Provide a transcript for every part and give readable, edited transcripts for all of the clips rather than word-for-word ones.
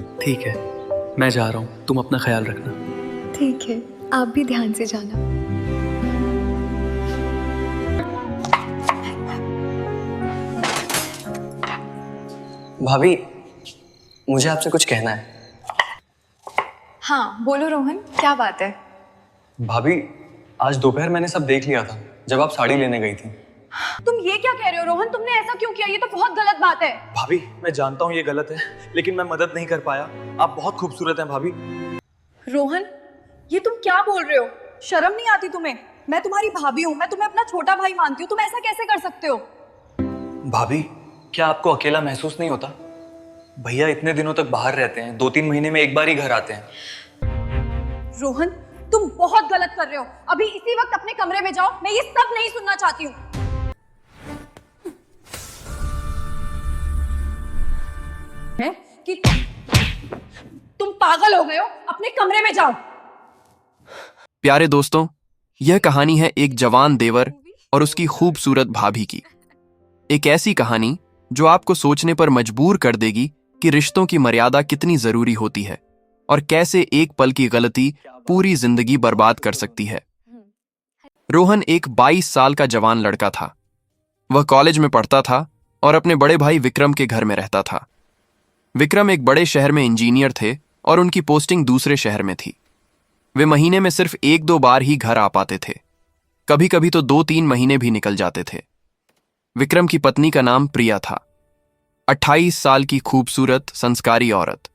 ठीक है, मैं जा रहा हूँ, तुम अपना ख्याल रखना। ठीक है, आप भी ध्यान से जाना। भाभी, मुझे आपसे कुछ कहना है। हाँ बोलो रोहन, क्या बात है? भाभी, आज दोपहर मैंने सब देख लिया था जब आप साड़ी लेने गई थी। तुम ये क्या कह रहे हो रोहन? तुमने ऐसा क्यों किया? ये तो बहुत गलत बात है। भाभी, मैं जानता हूँ ये गलत है, लेकिन मैं मदद नहीं कर पाया। आप बहुत खूबसूरत हैं भाभी। रोहन, ये तुम क्या बोल रहे हो? शर्म नहीं आती तुम्हें? मैं तुम्हारी भाभी हूँ, मैं तुम्हें अपना छोटा भाई मानती हूँ, तुम ऐसा कैसे कर सकते हो? भाभी, क्या आपको अकेला महसूस नहीं होता? भैया इतने दिनों तक बाहर रहते हैं, 2-3 महीने में एक बार ही घर आते हैं। रोहन, तुम बहुत गलत कर रहे हो। अभी इसी वक्त अपने कमरे में जाओ, मैं ये सब नहीं सुनना चाहती हूँ। कि तुम पागल हो गए हो? अपने कमरे में जाओ। प्यारे दोस्तों, यह कहानी है एक जवान देवर और उसकी खूबसूरत भाभी की। एक ऐसी कहानी जो आपको सोचने पर मजबूर कर देगी कि रिश्तों की मर्यादा कितनी जरूरी होती है और कैसे एक पल की गलती पूरी जिंदगी बर्बाद कर सकती है। रोहन एक 22 साल का जवान लड़का था। वह कॉलेज में पढ़ता था और अपने बड़े भाई विक्रम के घर में रहता था। विक्रम एक बड़े शहर में इंजीनियर थे और उनकी पोस्टिंग दूसरे शहर में थी। वे महीने में सिर्फ 1-2 बार ही घर आ पाते थे। कभी कभी तो 2-3 महीने भी निकल जाते थे। विक्रम की पत्नी का नाम प्रिया था। 28 साल की खूबसूरत संस्कारी औरत,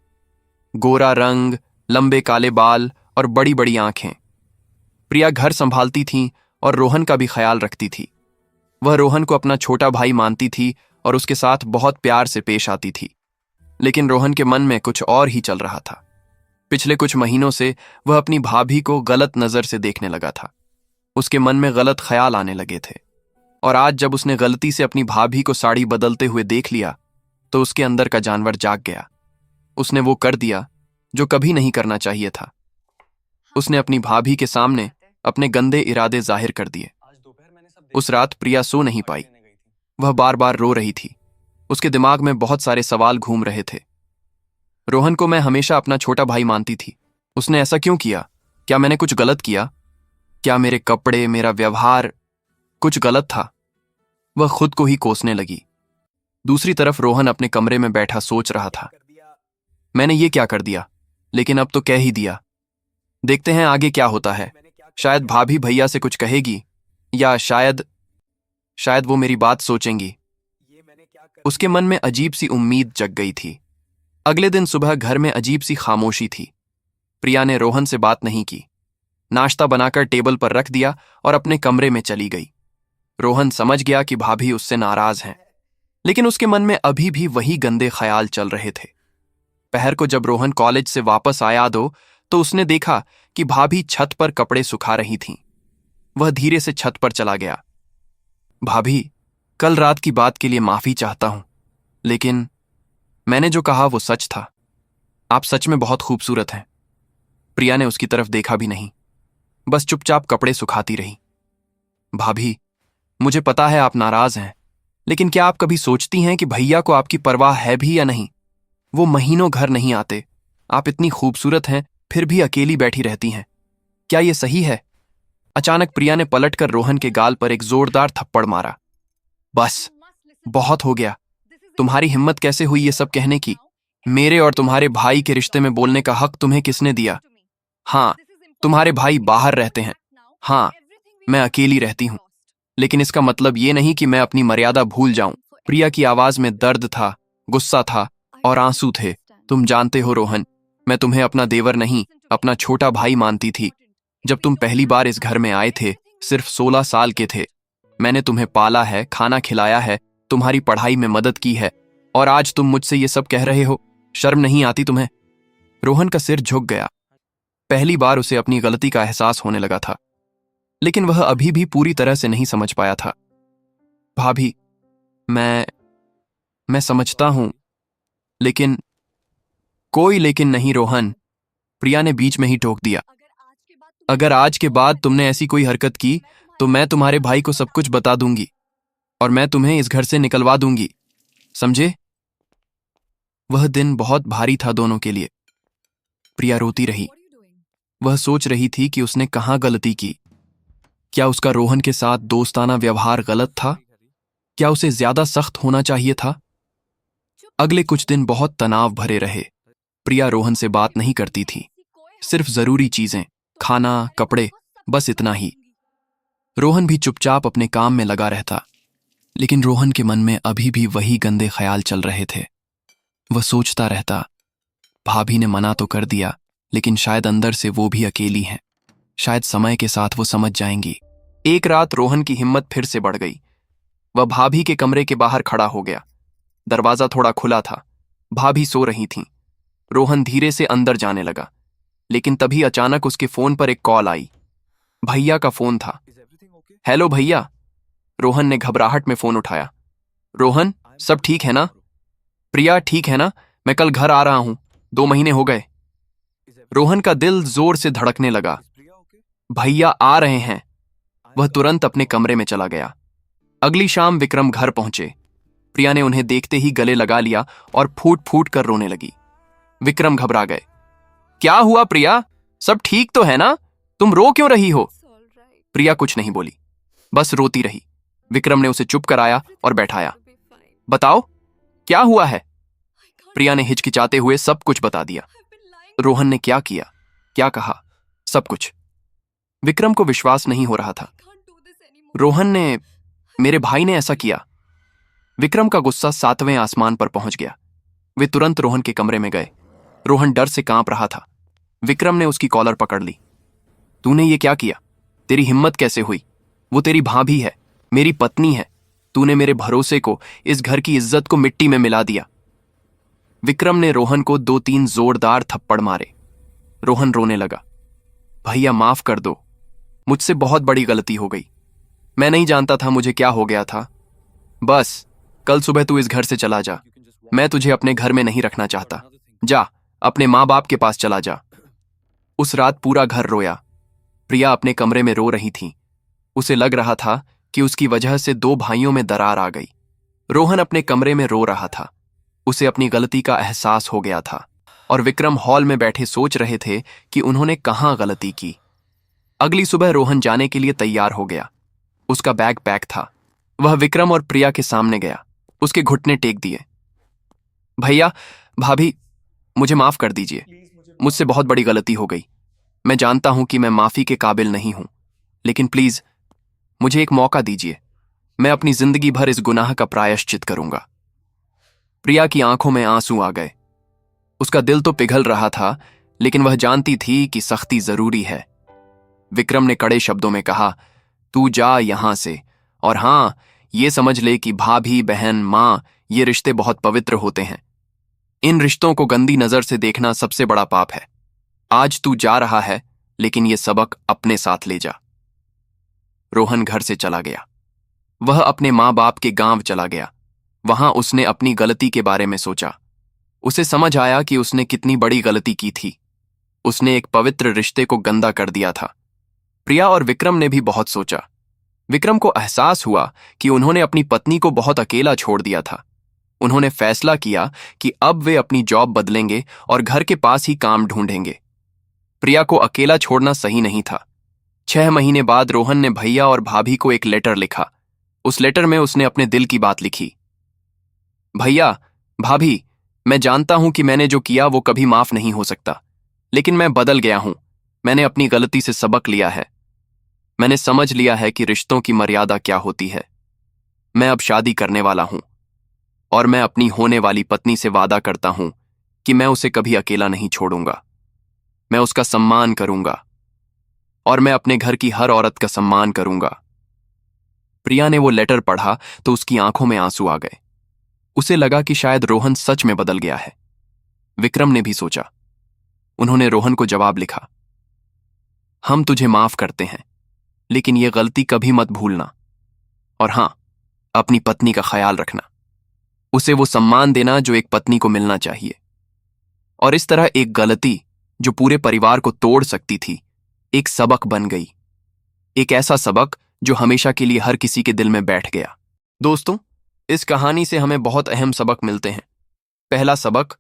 गोरा रंग, लंबे काले बाल और बड़ी बड़ी आंखें। प्रिया घर संभालती थीं और रोहन का भी ख्याल रखती थी। वह रोहन को अपना छोटा भाई मानती थी और उसके साथ बहुत प्यार से पेश आती थी। लेकिन रोहन के मन में कुछ और ही चल रहा था। पिछले कुछ महीनों से वह अपनी भाभी को गलत नजर से देखने लगा था। उसके मन में गलत ख्याल आने लगे थे और आज जब उसने गलती से अपनी भाभी को साड़ी बदलते हुए देख लिया तो उसके अंदर का जानवर जाग गया। उसने वो कर दिया जो कभी नहीं करना चाहिए था। उसने अपनी भाभी के सामने अपने गंदे इरादे जाहिर कर दिए। उस रात प्रिया सो नहीं पाई। वह बार बार रो रही थी। उसके दिमाग में बहुत सारे सवाल घूम रहे थे। रोहन को मैं हमेशा अपना छोटा भाई मानती थी। उसने ऐसा क्यों किया? क्या मैंने कुछ गलत किया? क्या मेरे कपड़े, मेरा व्यवहार कुछ गलत था? वह खुद को ही कोसने लगी। दूसरी तरफ रोहन अपने कमरे में बैठा सोच रहा था, मैंने ये क्या कर दिया? लेकिन अब तो कह ही दिया। देखते हैं आगे क्या होता है। शायद भाभी भैया से कुछ कहेगी या शायद वो मेरी बात सोचेंगी। उसके मन में अजीब सी उम्मीद जग गई थी। अगले दिन सुबह घर में अजीब सी खामोशी थी। प्रिया ने रोहन से बात नहीं की। नाश्ता बनाकर टेबल पर रख दिया और अपने कमरे में चली गई। रोहन समझ गया कि भाभी उससे नाराज हैं, लेकिन उसके मन में अभी भी वही गंदे ख्याल चल रहे थे। पहर को जब रोहन कॉलेज से वापस आया तो उसने देखा कि भाभी छत पर कपड़े सुखा रही थीं। वह धीरे से छत पर चला गया। भाभी, कल रात की बात के लिए माफी चाहता हूं, लेकिन मैंने जो कहा वो सच था। आप सच में बहुत खूबसूरत हैं। प्रिया ने उसकी तरफ देखा भी नहीं, बस चुपचाप कपड़े सुखाती रही। भाभी, मुझे पता है आप नाराज हैं, लेकिन क्या आप कभी सोचती हैं कि भैया को आपकी परवाह है भी या नहीं? वो महीनों घर नहीं आते। आप इतनी खूबसूरत हैं फिर भी अकेली बैठी रहती हैं। क्या ये सही है? अचानक प्रिया ने पलटकर रोहन के गाल पर एक जोरदार थप्पड़ मारा। बस, बहुत हो गया। तुम्हारी हिम्मत कैसे हुई ये सब कहने की? मेरे और तुम्हारे भाई के रिश्ते में बोलने का हक तुम्हें किसने दिया? हाँ, तुम्हारे भाई बाहर रहते हैं। हाँ, मैं अकेली रहती हूं, लेकिन इसका मतलब ये नहीं कि मैं अपनी मर्यादा भूल जाऊं। प्रिया की आवाज में दर्द था, गुस्सा था और आंसू थे। तुम जानते हो रोहन, मैं तुम्हें अपना देवर नहीं, अपना छोटा भाई मानती थी। जब तुम पहली बार इस घर में आए थे, सिर्फ 16 साल के थे। मैंने तुम्हें पाला है, खाना खिलाया है, तुम्हारी पढ़ाई में मदद की है, और आज तुम मुझसे ये सब कह रहे हो? शर्म नहीं आती तुम्हें? रोहन का सिर झुक गया। पहली बार उसे अपनी गलती का एहसास होने लगा था, लेकिन वह अभी भी पूरी तरह से नहीं समझ पाया था। भाभी, मैं समझता हूं, लेकिन कोई लेकिन नहीं रोहन, प्रिया ने बीच में ही टोक दिया। अगर आज के बाद तुमने ऐसी कोई हरकत की तो मैं तुम्हारे भाई को सब कुछ बता दूंगी और मैं तुम्हें इस घर से निकलवा दूंगी, समझे? वह दिन बहुत भारी था दोनों के लिए। प्रिया रोती रही। वह सोच रही थी कि उसने कहाँ गलती की। क्या उसका रोहन के साथ दोस्ताना व्यवहार गलत था? क्या उसे ज्यादा सख्त होना चाहिए था? अगले कुछ दिन बहुत तनाव भरे रहे। प्रिया रोहन से बात नहीं करती थी, सिर्फ जरूरी चीजें, खाना, कपड़े, बस इतना ही। रोहन भी चुपचाप अपने काम में लगा रहता, लेकिन रोहन के मन में अभी भी वही गंदे ख्याल चल रहे थे। वह सोचता रहता, भाभी ने मना तो कर दिया, लेकिन शायद अंदर से वो भी अकेली हैं। शायद समय के साथ वो समझ जाएंगी। एक रात रोहन की हिम्मत फिर से बढ़ गई। वह भाभी के कमरे के बाहर खड़ा हो गया। दरवाजा थोड़ा खुला था, भाभी सो रही थीं। रोहन धीरे से अंदर जाने लगा, लेकिन तभी अचानक उसके फोन पर एक कॉल आई। भैया का फोन था। हेलो भैया। रोहन ने घबराहट में फोन उठाया। रोहन, सब ठीक है ना? प्रिया ठीक है ना? मैं कल घर आ रहा हूं, 2 महीने हो गए। रोहन का दिल जोर से धड़कने लगा। भैया आ रहे हैं। वह तुरंत अपने कमरे में चला गया। अगली शाम विक्रम घर पहुंचे। प्रिया ने उन्हें देखते ही गले लगा लिया और फूट फूट कर रोने लगी। विक्रम घबरा गए। क्या हुआ प्रिया? सब ठीक तो है ना? तुम रो क्यों रही हो? प्रिया कुछ नहीं बोली, बस रोती रही। विक्रम ने उसे चुप कराया और बैठाया। बताओ, क्या हुआ है? प्रिया ने हिचकिचाते हुए सब कुछ बता दिया। रोहन ने क्या किया, क्या कहा, सब कुछ। विक्रम को विश्वास नहीं हो रहा था। रोहन ने, मेरे भाई ने ऐसा किया। विक्रम का गुस्सा 7वें आसमान पर पहुंच गया। वे तुरंत रोहन के कमरे में गए। रोहन डर से कांप रहा था। विक्रम ने उसकी कॉलर पकड़ ली। तूने ये क्या किया? तेरी हिम्मत कैसे हुई? वो तेरी भाभी है, मेरी पत्नी है। तूने मेरे भरोसे को, इस घर की इज्जत को मिट्टी में मिला दिया। विक्रम ने रोहन को 2-3 जोरदार थप्पड़ मारे। रोहन रोने लगा। भैया माफ कर दो, मुझसे बहुत बड़ी गलती हो गई। मैं नहीं जानता था मुझे क्या हो गया था। बस कल सुबह तू इस घर से चला जा। मैं तुझे अपने घर में नहीं रखना चाहता। जा, अपने माँ बाप के पास चला जा। उस रात पूरा घर रोया। प्रिया अपने कमरे में रो रही थी। उसे लग रहा था कि उसकी वजह से 2 भाइयों में दरार आ गई। रोहन अपने कमरे में रो रहा था। उसे अपनी गलती का एहसास हो गया था और विक्रम हॉल में बैठे सोच रहे थे कि उन्होंने कहाँ गलती की। अगली सुबह रोहन जाने के लिए तैयार हो गया। उसका बैग पैक था। वह विक्रम और प्रिया के सामने गया, उसके घुटने टेक दिए। भैया, भाभी, मुझे माफ कर दीजिए। मुझसे बहुत बड़ी गलती हो गई। मैं जानता हूं कि मैं माफी के काबिल नहीं हूं, लेकिन प्लीज मुझे एक मौका दीजिए। मैं अपनी जिंदगी भर इस गुनाह का प्रायश्चित करूंगा। प्रिया की आंखों में आंसू आ गए। उसका दिल तो पिघल रहा था, लेकिन वह जानती थी कि सख्ती जरूरी है। विक्रम ने कड़े शब्दों में कहा, तू जा यहां से, और हां, ये समझ ले कि भाभी, बहन, मां, ये रिश्ते बहुत पवित्र होते हैं। इन रिश्तों को गंदी नजर से देखना सबसे बड़ा पाप है। आज तू जा रहा है, लेकिन ये सबक अपने साथ ले जा। रोहन घर से चला गया। वह अपने माँ बाप के गांव चला गया। वहां उसने अपनी गलती के बारे में सोचा। उसे समझ आया कि उसने कितनी बड़ी गलती की थी। उसने एक पवित्र रिश्ते को गंदा कर दिया था। प्रिया और विक्रम ने भी बहुत सोचा। विक्रम को एहसास हुआ कि उन्होंने अपनी पत्नी को बहुत अकेला छोड़ दिया था। उन्होंने फैसला किया कि अब वे अपनी जॉब बदलेंगे और घर के पास ही काम ढूंढेंगे। प्रिया को अकेला छोड़ना सही नहीं था। 6 महीने बाद रोहन ने भैया और भाभी को एक लेटर लिखा। उस लेटर में उसने अपने दिल की बात लिखी। भैया, भाभी, मैं जानता हूं कि मैंने जो किया वो कभी माफ नहीं हो सकता, लेकिन मैं बदल गया हूं। मैंने अपनी गलती से सबक लिया है। मैंने समझ लिया है कि रिश्तों की मर्यादा क्या होती है। मैं अब शादी करने वाला हूं और मैं अपनी होने वाली पत्नी से वादा करता हूं कि मैं उसे कभी अकेला नहीं छोड़ूंगा। मैं उसका सम्मान करूंगा और मैं अपने घर की हर औरत का सम्मान करूंगा। प्रिया ने वो लेटर पढ़ा तो उसकी आंखों में आंसू आ गए। उसे लगा कि शायद रोहन सच में बदल गया है। विक्रम ने भी सोचा। उन्होंने रोहन को जवाब लिखा, हम तुझे माफ करते हैं, लेकिन यह गलती कभी मत भूलना। और हां, अपनी पत्नी का ख्याल रखना। उसे वो सम्मान देना जो एक पत्नी को मिलना चाहिए। और इस तरह एक गलती जो पूरे परिवार को तोड़ सकती थी, एक सबक बन गई। एक ऐसा सबक जो हमेशा के लिए हर किसी के दिल में बैठ गया। दोस्तों, इस कहानी से हमें बहुत अहम सबक मिलते हैं। पहला सबक,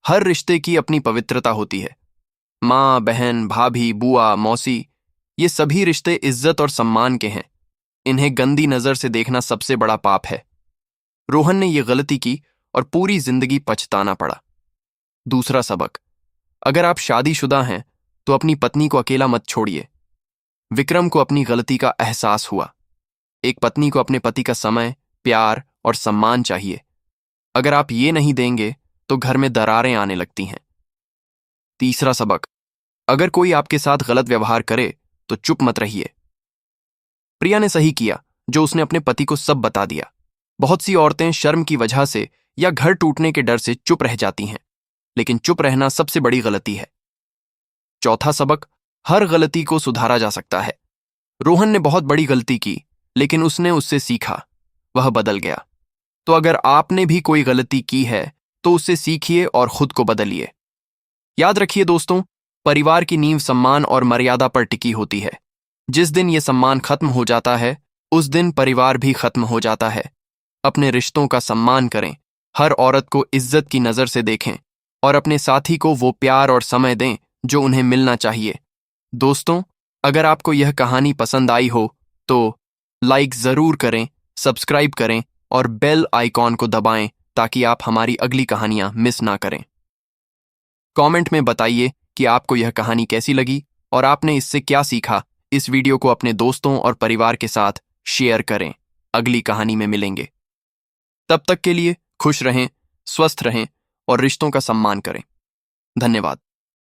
हर रिश्ते की अपनी पवित्रता होती है। माँ, बहन, भाभी, बुआ, मौसी, ये सभी रिश्ते इज्जत और सम्मान के हैं। इन्हें गंदी नजर से देखना सबसे बड़ा पाप है। रोहन ने यह गलती की और पूरी जिंदगी पछताना पड़ा। दूसरा सबक, अगर आप शादीशुदा हैं तो अपनी पत्नी को अकेला मत छोड़िए। विक्रम को अपनी गलती का एहसास हुआ। एक पत्नी को अपने पति का समय, प्यार और सम्मान चाहिए। अगर आप ये नहीं देंगे तो घर में दरारें आने लगती हैं। तीसरा सबक, अगर कोई आपके साथ गलत व्यवहार करे तो चुप मत रहिए। प्रिया ने सही किया जो उसने अपने पति को सब बता दिया। बहुत सी औरतें शर्म की वजह से या घर टूटने के डर से चुप रह जाती हैं, लेकिन चुप रहना सबसे बड़ी गलती है। चौथा सबक, हर गलती को सुधारा जा सकता है। रोहन ने बहुत बड़ी गलती की, लेकिन उसने उससे सीखा, वह बदल गया। तो अगर आपने भी कोई गलती की है तो उससे सीखिए और खुद को बदलिए। याद रखिए दोस्तों, परिवार की नींव सम्मान और मर्यादा पर टिकी होती है। जिस दिन यह सम्मान खत्म हो जाता है, उस दिन परिवार भी खत्म हो जाता है। अपने रिश्तों का सम्मान करें, हर औरत को इज्जत की नजर से देखें और अपने साथी को वो प्यार और समय दें जो उन्हें मिलना चाहिए। दोस्तों, अगर आपको यह कहानी पसंद आई हो तो लाइक जरूर करें, सब्सक्राइब करें और बेल आइकॉन को दबाएं ताकि आप हमारी अगली कहानियां मिस ना करें। कमेंट में बताइए कि आपको यह कहानी कैसी लगी और आपने इससे क्या सीखा। इस वीडियो को अपने दोस्तों और परिवार के साथ शेयर करें। अगली कहानी में मिलेंगे। तब तक के लिए खुश रहें, स्वस्थ रहें और रिश्तों का सम्मान करें। धन्यवाद।